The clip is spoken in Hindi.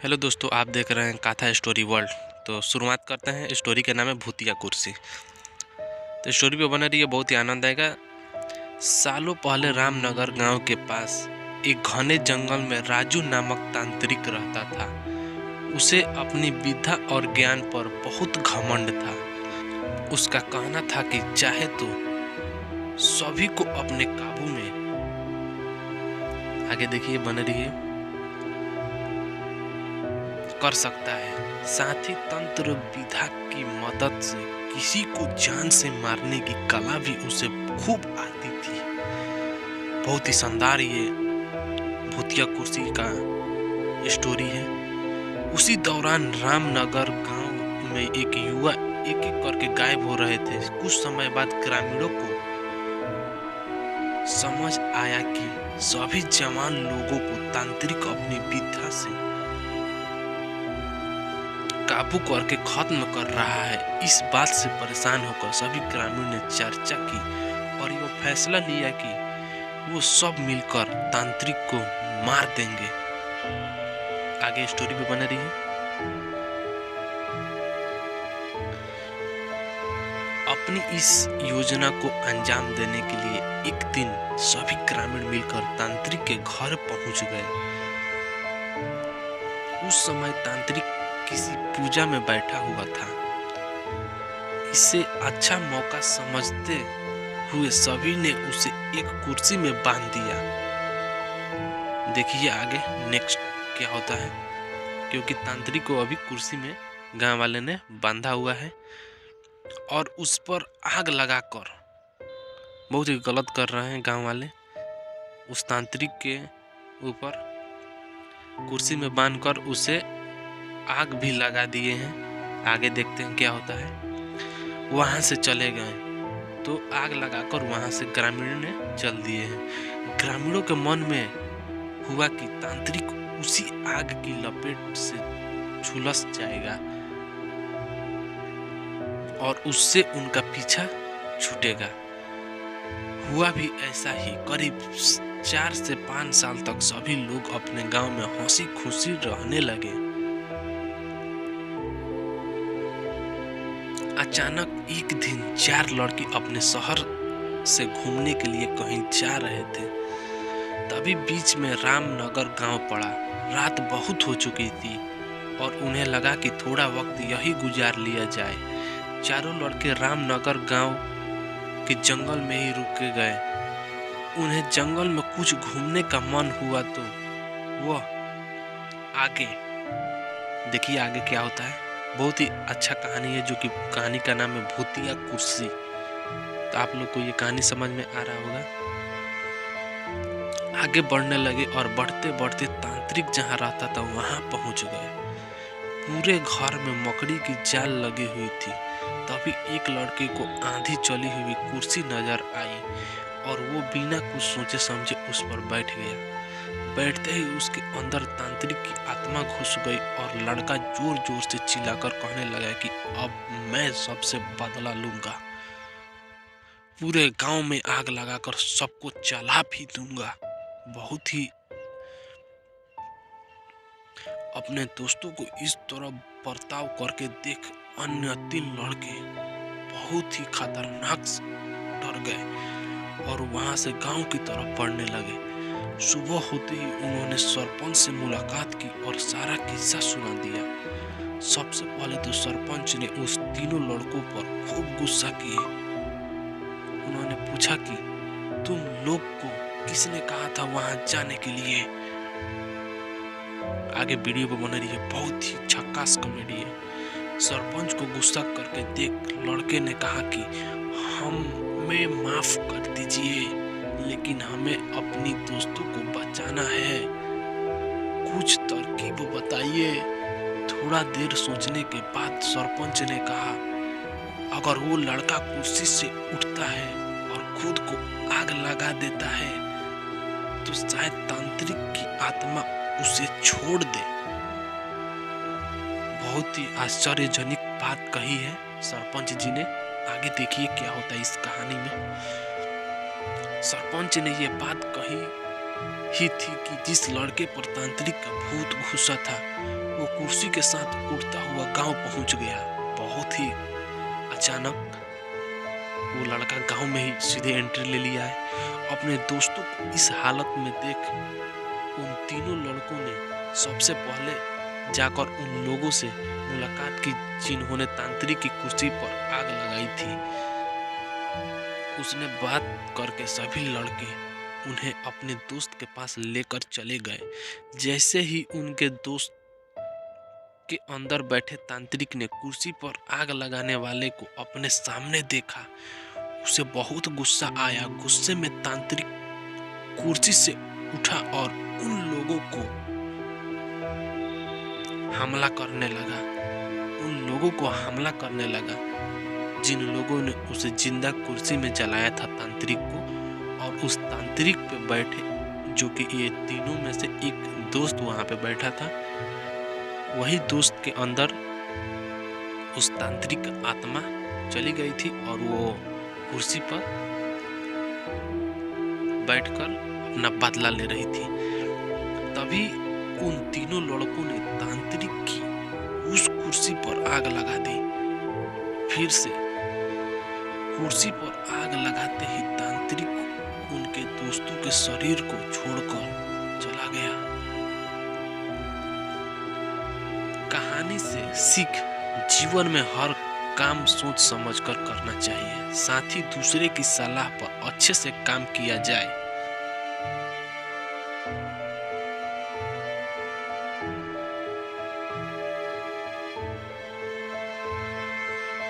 हेलो दोस्तों, आप देख रहे हैं काथा स्टोरी वर्ल्ड। तो शुरुआत करते हैं। स्टोरी का नाम है भूतिया कुर्सी। तो स्टोरी पे बने रहिए, बहुत ही आनंद आएगा। सालों पहले रामनगर गांव के पास एक घने जंगल में राजू नामक तांत्रिक रहता था। उसे अपनी विद्या और ज्ञान पर बहुत घमंड था। उसका कहना था कि चाहे तो सभी को अपने काबू में। आगे देखिए, बने रहिए, कर सकता है। साथ ही तंत्र विद्या की मदद से किसी को जान से मारने की कला भी उसे खूब आती थी। बहुत ही शानदार ये भूतिया कुर्सी का स्टोरी है। उसी दौरान रामनगर गांव में एक युवा एक एक करके गायब हो रहे थे। कुछ समय बाद ग्रामीणों को समझ आया कि सभी जवान लोगों को तांत्रिक अपनी विद्या से काबू करके खत्म कर रहा है। इस बात से परेशान होकर सभी ग्रामीणों ने चर्चा की और ये फैसला लिया कि वो सब मिलकर तांत्रिक को मार देंगे। आगे स्टोरी पे बने रहिए। अपनी इस योजना को अंजाम देने के लिए एक दिन सभी ग्रामीण मिलकर तांत्रिक के घर पहुंच गए। उस समय तांत्रिक किसी पूजा में बैठा हुआ था। इसे अच्छा मौका समझते हुए सभी ने उसे एक कुर्सी में बांध दिया। देखिए आगे नेक्स्ट क्या होता है, क्योंकि तांत्रिक को अभी कुर्सी में गांव वाले ने बांधा हुआ है और उस पर आग लगाकर बहुत ही गलत कर रहे हैं गांव वाले। उस तांत्रिक के ऊपर कुर्सी में बांधकर उसे आग भी लगा दिए हैं। आगे देखते हैं क्या होता है। वहां से चले गए तो आग लगाकर वहां से ग्रामीणों ने चल दिए हैं। ग्रामीणों के मन में हुआ कि तांत्रिक उसी आग की लपेट से झुलस जाएगा और उससे उनका पीछा छूटेगा। हुआ भी ऐसा ही। करीब 4 से 5 साल तक सभी लोग अपने गांव में हंसी खुशी रहने लगे। अचानक एक दिन 4 लड़के अपने शहर से घूमने के लिए कहीं जा रहे थे। तभी बीच में रामनगर गांव पड़ा। रात बहुत हो चुकी थी और उन्हें लगा कि थोड़ा वक्त यही गुजार लिया जाए। चारों लड़के रामनगर गांव के जंगल में ही रुके गए। उन्हें जंगल में कुछ घूमने का मन हुआ तो वह आगे देखिए आगे क्या होता है। बहुत ही अच्छा कहानी है, जो कि कहानी का नाम है भूतिया कुर्सी। तो आप लोग को ये कहानी समझ में आ रहा होगा। आगे बढ़ने लगे और बढ़ते बढ़ते तांत्रिक जहां रहता था वहां पहुंच गए। पूरे घर में मकड़ी की जाल लगी हुई थी। तभी एक लड़के को आंधी चली हुई कुर्सी नजर आई और वो बिना कुछ सोचे समझे उस पर बैठ गया। बैठते ही उसके अंदर तांत्रिक की आत्मा घुस गई और लड़का जोर जोर से चिल्लाकर कहने लगा कि अब मैं सबसे बदला लूंगा। पूरे गांव में आग लगाकर सबको जला भी दूंगा। बहुत ही अपने दोस्तों को इस तरह बर्ताव करके देख अन्य 3 लड़के बहुत ही खतरनाक डर गए और वहां से गांव की तरफ बढ़ने लगे। सुबह होते ही उन्होंने सरपंच से मुलाकात की और सारा किस्सा सुना दिया। सबसे पहले तो सरपंच ने उस तीनों लड़कों पर खूब गुस्सा किए। उन्होंने पूछा कि तुम लोग को किसने कहा था वहां जाने के लिए। आगे वीडियो पे बने रहिए, बहुत ही झक्कास कॉमेडी है। सरपंच को गुस्सा करके देख लड़के ने कहा कि हमें माफ कर दीजिए, लेकिन हमें अपनी दोस्तों को बचाना है। कुछ तरकीब बताइए। थोड़ा देर सोचने के बाद सरपंच ने कहा, अगर वो लड़का कुर्सी से उठता है और खुद को आग लगा देता है तो शायद तांत्रिक की आत्मा उसे छोड़ दे। बहुत ही आश्चर्यजनक बात कही है सरपंच जी ने। आगे देखिए क्या होता है इस कहानी में। सरपंच ने यह बात कही ही थी कि जिस लड़के पर तांत्रिक का भूत घुसा था वो कुर्सी के साथ उड़ता हुआ गांव पहुंच गया। बहुत ही अचानक वो लड़का गांव में ही सीधे एंट्री ले लिया है। अपने दोस्तों को इस हालत में देख उन तीनों लड़कों ने सबसे पहले जाकर उन लोगों से मुलाकात की जिन्होंने तांत्रिक की कुर्सी पर आग लगाई थी। उसने बात करके सभी लड़के उन्हें अपने दोस्त के पास लेकर चले गए। जैसे ही उनके दोस्त के अंदर बैठे तांत्रिक ने कुर्सी पर आग लगाने वाले को अपने सामने देखा, उसे बहुत गुस्सा आया। गुस्से में तांत्रिक कुर्सी से उठा और उन लोगों को हमला करने लगा जिन लोगों ने उसे जिंदा कुर्सी में जलाया था तांत्रिक को। और उस तांत्रिक पे बैठे, जो कि ये तीनों में से एक दोस्त वहां पे बैठा था, वही दोस्त के अंदर उस तांत्रिक आत्मा चली गई थी और वो कुर्सी पर बैठकर अपना बदला ले रही थी। तभी उन तीनों लड़कों ने तांत्रिक की उस कुर्सी पर आग लगा दी। फिर से कुर्सी पर आग लगाते ही तांत्रिक उनके दोस्तों के शरीर को छोड़कर चला गया। कहानी से सीख, जीवन में हर काम सोच समझकर करना चाहिए, साथ ही दूसरे की सलाह पर अच्छे से काम किया जाए।